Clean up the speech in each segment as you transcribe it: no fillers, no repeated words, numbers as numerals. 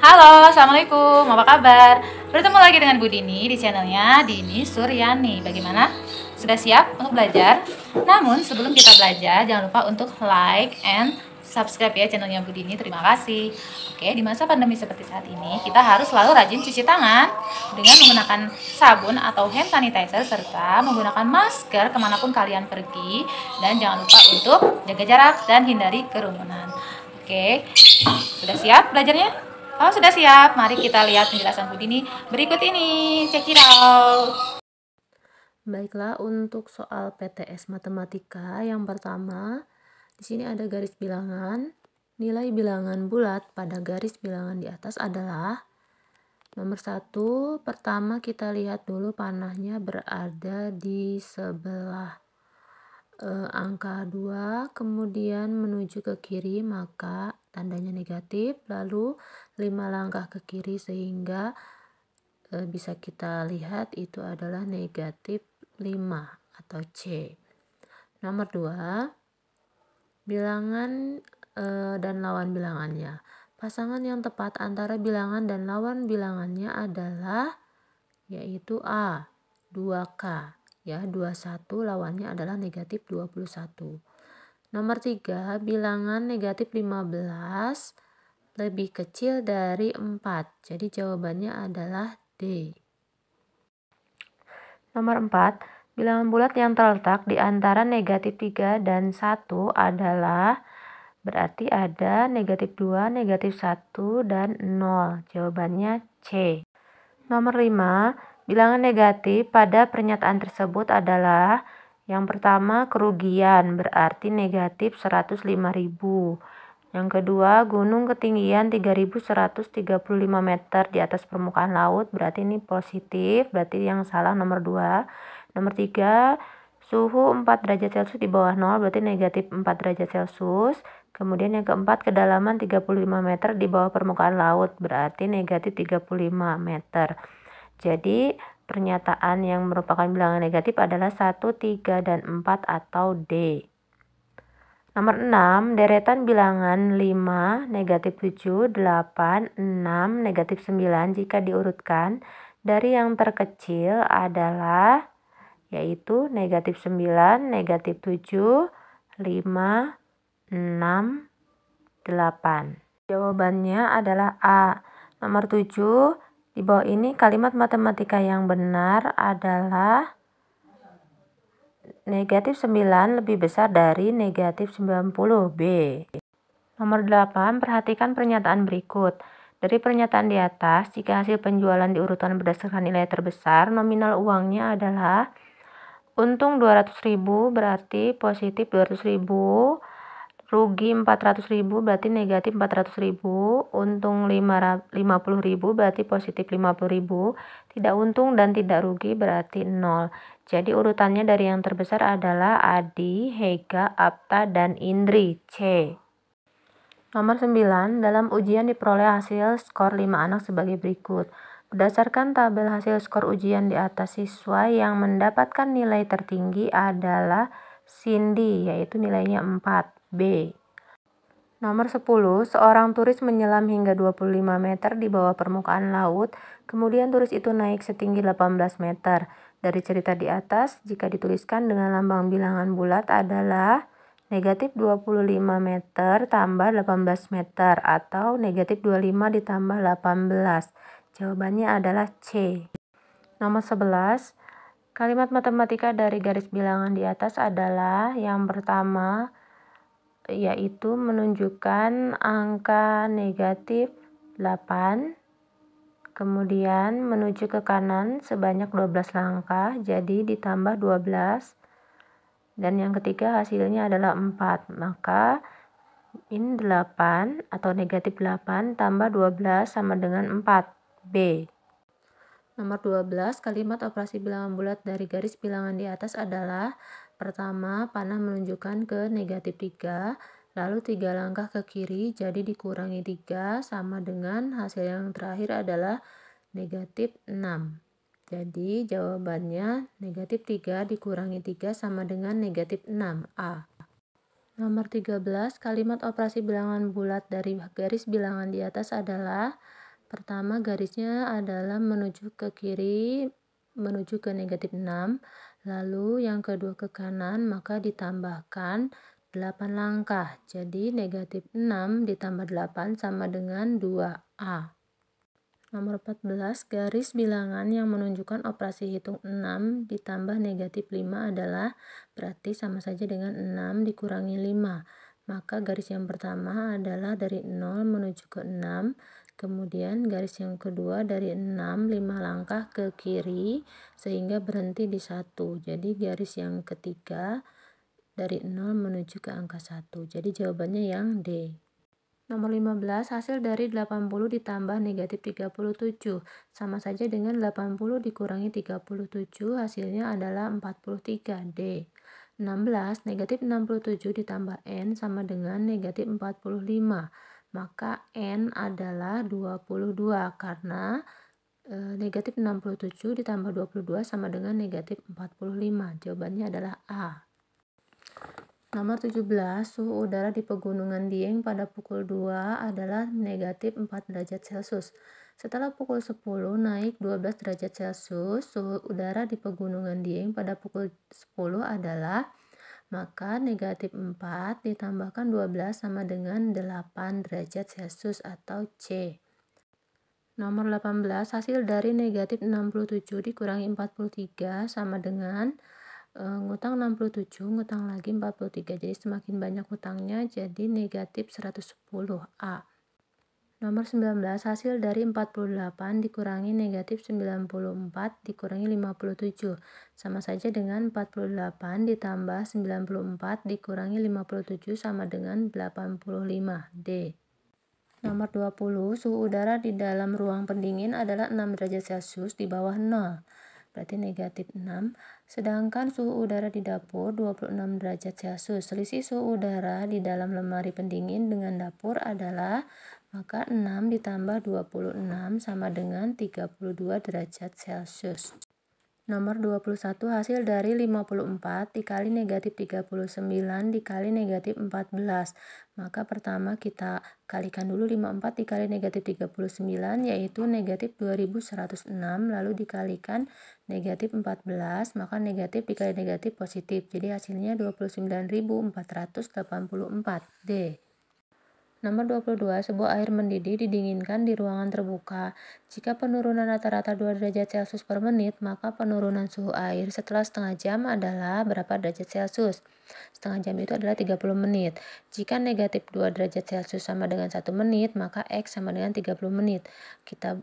Halo, Assalamualaikum, apa kabar? Bertemu lagi dengan Bu Dini di channelnya Dini Suryani. Bagaimana? Sudah siap untuk belajar? Namun sebelum kita belajar, jangan lupa untuk like and subscribe ya channelnya Bu Dini. Terima kasih. Oke, di masa pandemi seperti saat ini, kita harus selalu rajin cuci tangan dengan menggunakan sabun atau hand sanitizer serta menggunakan masker kemanapun kalian pergi. Dan jangan lupa untuk jaga jarak dan hindari kerumunan. Oke, sudah siap belajarnya? Kalau sudah siap, mari kita lihat penjelasan Bu Dini berikut ini. Check it out. Baiklah, untuk soal PTS Matematika yang pertama, di sini ada garis bilangan. Nilai bilangan bulat pada garis bilangan di atas adalah nomor 1. Pertama kita lihat dulu panahnya berada di sebelah angka 2, kemudian menuju ke kiri maka tandanya negatif, lalu 5 langkah ke kiri sehingga bisa kita lihat itu adalah negatif 5 atau C. Nomor 2, bilangan dan lawan bilangannya. Pasangan yang tepat antara bilangan dan lawan bilangannya adalah yaitu A, 2K. Ya, 21 lawannya adalah negatif 21. Nomor 3, bilangan negatif 15 lebih kecil dari 4. Jadi jawabannya adalah D. Nomor 4, bilangan bulat yang terletak di antara negatif 3 dan 1 adalah berarti ada negatif 2, negatif 1, dan 0. Jawabannya C. Nomor 5, bilangan negatif pada pernyataan tersebut adalah yang pertama kerugian berarti negatif 105.000. Yang kedua, gunung ketinggian 3.135 meter di atas permukaan laut, berarti ini positif, berarti yang salah nomor 2. Nomor 3, suhu 4 derajat Celcius di bawah 0, berarti negatif 4 derajat Celcius. Kemudian yang keempat, kedalaman 35 meter di bawah permukaan laut, berarti negatif 35 meter. Jadi, pernyataan yang merupakan bilangan negatif adalah 1, 3, dan 4 atau D. Nomor 6, deretan bilangan 5, negatif 7, 8, 6, negatif 9 jika diurutkan dari yang terkecil adalah yaitu negatif 9, negatif 7, 5, 6, 8. Jawabannya adalah A. Nomor 7, di bawah ini kalimat matematika yang benar adalah negatif 9 lebih besar dari negatif 90, B. Nomor 8, perhatikan pernyataan berikut. Dari pernyataan di atas, jika hasil penjualan diurutkan berdasarkan nilai terbesar, nominal uangnya adalah untung 200.000 berarti positif 200.000, rugi 400.000 berarti negatif 400.000, untung 50.000 berarti positif 50.000, tidak untung dan tidak rugi berarti 0. Jadi urutannya dari yang terbesar adalah Adi, Hega, Apta, dan Indri, C. Nomor 9, dalam ujian diperoleh hasil skor 5 anak sebagai berikut. Berdasarkan tabel hasil skor ujian di atas, siswa yang mendapatkan nilai tertinggi adalah Cindy, yaitu nilainya 4, B. Nomor 10, seorang turis menyelam hingga 25 meter di bawah permukaan laut, kemudian turis itu naik setinggi 18 meter. Dari cerita di atas, jika dituliskan dengan lambang bilangan bulat adalah negatif 25 meter tambah 18 meter atau negatif 25 ditambah 18. Jawabannya adalah C. Nomor 11, kalimat matematika dari garis bilangan di atas adalah yang pertama yaitu menunjukkan angka negatif 8, kemudian menuju ke kanan sebanyak 12 langkah, jadi ditambah 12, dan yang ketiga hasilnya adalah 4, maka ini 8 atau negatif 8 tambah 12 sama dengan 4, B. Nomor 12, kalimat operasi bilangan bulat dari garis bilangan di atas adalah pertama, panah menunjukkan ke negatif 3, lalu 3 langkah ke kiri, jadi dikurangi 3 sama dengan hasil yang terakhir adalah negatif 6. Jadi jawabannya negatif 3 dikurangi 3 sama dengan negatif 6, A. Nomor 13, kalimat operasi bilangan bulat dari garis bilangan di atas adalah pertama garisnya adalah menuju ke kiri, menuju ke negatif 6, lalu yang kedua ke kanan, maka ditambahkan 8 langkah. Jadi negatif 6 ditambah 8 sama dengan 2A. Nomor 14, garis bilangan yang menunjukkan operasi hitung 6 ditambah negatif 5 adalah berarti sama saja dengan 6 dikurangi 5. Maka garis yang pertama adalah dari 0 menuju ke 6, kemudian garis yang kedua dari 6, 5 langkah ke kiri sehingga berhenti di 1. Jadi garis yang ketiga dari 0 menuju ke angka 1. Jadi jawabannya yang D. Nomor 15, hasil dari 80 ditambah negatif 37. Sama saja dengan 80 dikurangi 37, hasilnya adalah 43, D. 16, negatif 67 ditambah N sama dengan negatif 45. Maka N adalah 22 karena negatif 67 ditambah 22 sama dengan negatif 45. Jawabannya adalah A. Nomor 17, suhu udara di pegunungan Dieng pada pukul 2 adalah negatif 4 derajat Celcius. Setelah pukul 10 naik 12 derajat Celcius, suhu udara di pegunungan Dieng pada pukul 10 adalah, maka negatif 4 ditambahkan 12 sama dengan 8 derajat Celcius atau C. Nomor 18, hasil dari negatif 67 dikurangi 43 sama dengan ngutang 67, ngutang lagi 43. Jadi semakin banyak hutangnya, jadi negatif 110A. Nomor 19, hasil dari 48 dikurangi negatif 94 dikurangi 57. Sama saja dengan 48 ditambah 94 dikurangi 57 sama dengan 85. D. Nomor 20, suhu udara di dalam ruang pendingin adalah 6 derajat Celcius di bawah 0. Berarti negatif 6, sedangkan suhu udara di dapur 26 derajat Celcius. Selisih suhu udara di dalam lemari pendingin dengan dapur adalah, maka 6 ditambah 26 sama dengan 32 derajat Celcius. Nomor 21, hasil dari 54 dikali negatif 39 dikali negatif 14. Maka pertama kita kalikan dulu 54 dikali negatif 39, yaitu negatif 2106, lalu dikalikan negatif 14, maka negatif dikali negatif positif. Jadi hasilnya 29.484. D. Nomor 22, sebuah air mendidih didinginkan di ruangan terbuka. Jika penurunan rata-rata 2 derajat Celcius per menit, maka penurunan suhu air setelah setengah jam adalah berapa derajat Celcius? Setengah jam itu adalah 30 menit. Jika negatif 2 derajat Celcius sama dengan 1 menit, maka X sama dengan 30 menit. Kita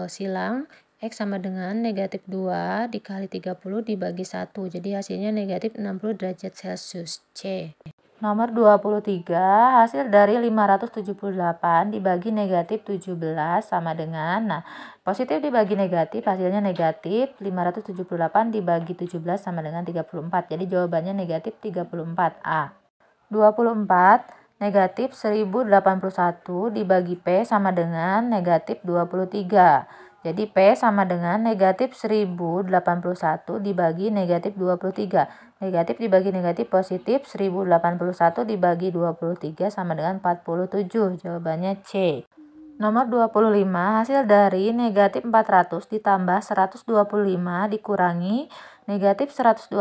silang, X sama dengan negatif 2 dikali 30 dibagi 1. Jadi hasilnya negatif 60 derajat Celcius. C. Nomor 23, hasil dari 578 dibagi negatif 17 sama dengan, positif dibagi negatif, hasilnya negatif, 578 dibagi 17 sama dengan 34. Jadi jawabannya negatif 34A. 24, negatif 1081 dibagi P sama dengan negatif 23. Jadi P sama dengan negatif 1081 dibagi negatif 23. Negatif dibagi negatif positif, 1081 dibagi 23 sama dengan 47. Jawabannya C. Nomor 25, hasil dari negatif 400 ditambah 125 dikurangi negatif 125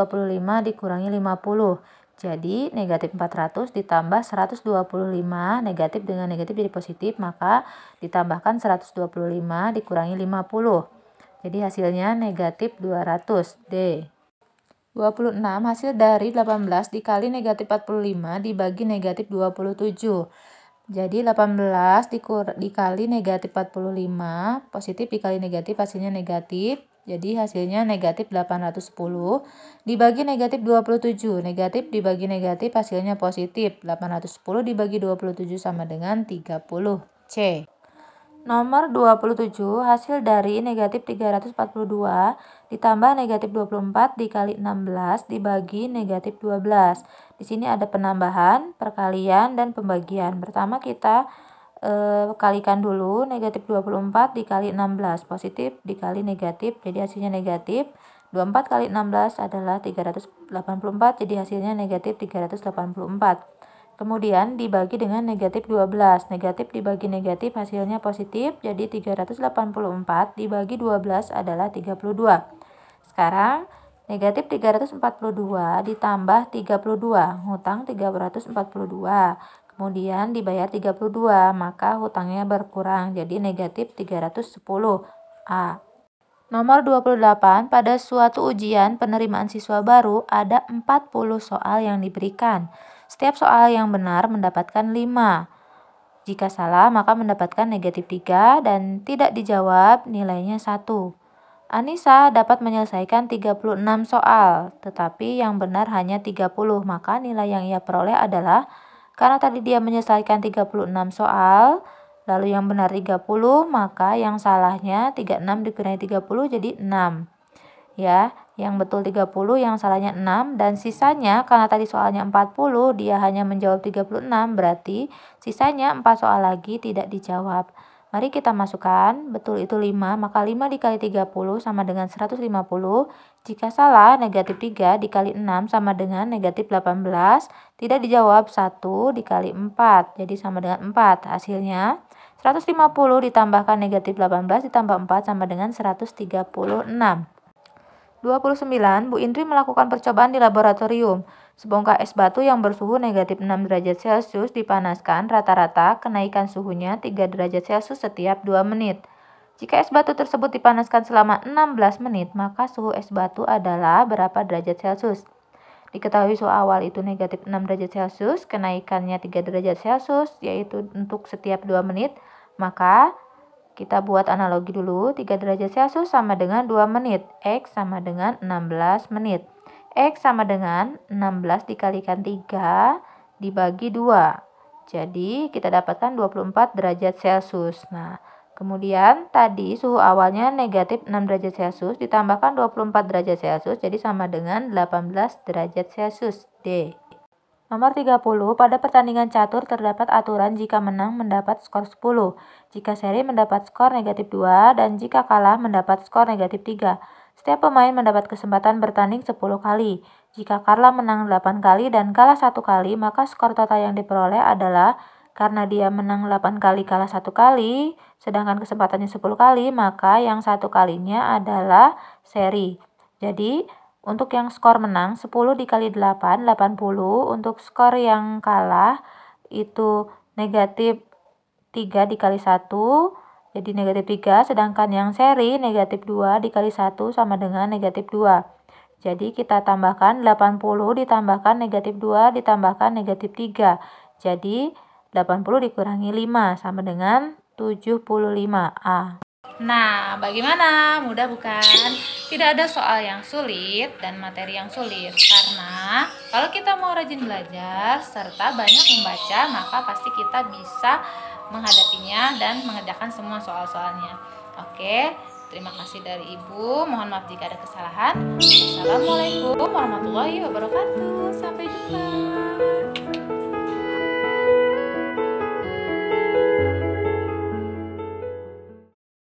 dikurangi 50. Jadi negatif 400 ditambah 125, negatif dengan negatif jadi positif, maka ditambahkan 125 dikurangi 50. Jadi hasilnya negatif 200. D. 26, hasil dari 18 dikali negatif 45 dibagi negatif 27. Jadi 18 dikali negatif 45, positif dikali negatif hasilnya negatif. Jadi hasilnya negatif 810 dibagi negatif 27. Negatif dibagi negatif hasilnya positif. 810 dibagi 27 sama dengan 30. C. Nomor 27, hasil dari negatif 342 ditambah negatif 24 dikali 16 dibagi negatif 12. Di sini ada penambahan, perkalian, dan pembagian. Pertama kita kalikan dulu negatif 24 dikali 16, positif dikali negatif, jadi hasilnya negatif. 24 kali 16 adalah 384, jadi hasilnya negatif 384. Kemudian dibagi dengan negatif 12. Negatif dibagi negatif hasilnya positif, jadi 384 dibagi 12 adalah 32. Sekarang negatif 342 ditambah 32, hutang 342. Kemudian dibayar 32, maka hutangnya berkurang jadi negatif 310. A. Nomor 28, pada suatu ujian penerimaan siswa baru ada 40 soal yang diberikan. Setiap soal yang benar mendapatkan 5. Jika salah maka mendapatkan negatif 3 dan tidak dijawab nilainya 1. Anissa dapat menyelesaikan 36 soal, tetapi yang benar hanya 30, maka nilai yang ia peroleh adalah, karena tadi dia menyelesaikan 36 soal, lalu yang benar 30, maka yang salahnya 36 dikurangi 30 jadi 6. Ya, yang betul 30, yang salahnya 6, dan sisanya karena tadi soalnya 40, dia hanya menjawab 36, berarti sisanya 4 soal lagi tidak dijawab. Mari kita masukkan, betul itu 5, maka 5 dikali 30 sama dengan 150. Jika salah, negatif 3 dikali 6 sama dengan negatif 18. Tidak dijawab, 1 dikali 4, jadi sama dengan 4. Hasilnya 150 ditambahkan negatif 18 ditambah 4 sama dengan 136. 29. Bu Indri melakukan percobaan di laboratorium. Sebongkah es batu yang bersuhu negatif 6 derajat Celcius dipanaskan, rata-rata kenaikan suhunya 3 derajat Celcius setiap 2 menit. Jika es batu tersebut dipanaskan selama 16 menit, maka suhu es batu adalah berapa derajat Celcius? Diketahui suhu awal itu negatif 6 derajat Celcius, kenaikannya 3 derajat Celcius, yaitu untuk setiap 2 menit, maka kita buat analogi dulu, 3 derajat Celcius sama dengan 2 menit, X sama dengan 16 menit. X sama dengan 16 dikalikan 3 dibagi 2. Jadi kita dapatkan 24 derajat Celcius. Nah, kemudian tadi suhu awalnya negatif 6 derajat Celcius ditambahkan 24 derajat Celcius, jadi sama dengan 18 derajat Celcius. D. Nomor 30, pada pertandingan catur terdapat aturan jika menang mendapat skor 10, jika seri mendapat skor negatif 2, dan jika kalah mendapat skor negatif 3. Setiap pemain mendapat kesempatan bertanding 10 kali. Jika Carla menang 8 kali dan kalah 1 kali, maka skor total yang diperoleh adalah, karena dia menang 8 kali kalah 1 kali, sedangkan kesempatannya 10 kali, maka yang 1 kalinya adalah seri. Jadi, untuk yang skor menang 10 dikali 8, 80. Untuk skor yang kalah itu negatif 3 dikali 1, jadi negatif 3. Sedangkan yang seri negatif 2 dikali 1 sama dengan negatif 2. Jadi kita tambahkan 80 ditambahkan negatif 2 ditambahkan negatif 3. Jadi 80 dikurangi 5 sama dengan 75. A. Nah, bagaimana? Mudah bukan? Tidak ada soal yang sulit dan materi yang sulit, karena kalau kita mau rajin belajar serta banyak membaca, maka pasti kita bisa menghadapinya dan mengerjakan semua soal-soalnya. Oke, terima kasih dari Ibu. Mohon maaf jika ada kesalahan. Assalamualaikum warahmatullahi wabarakatuh. Sampai jumpa.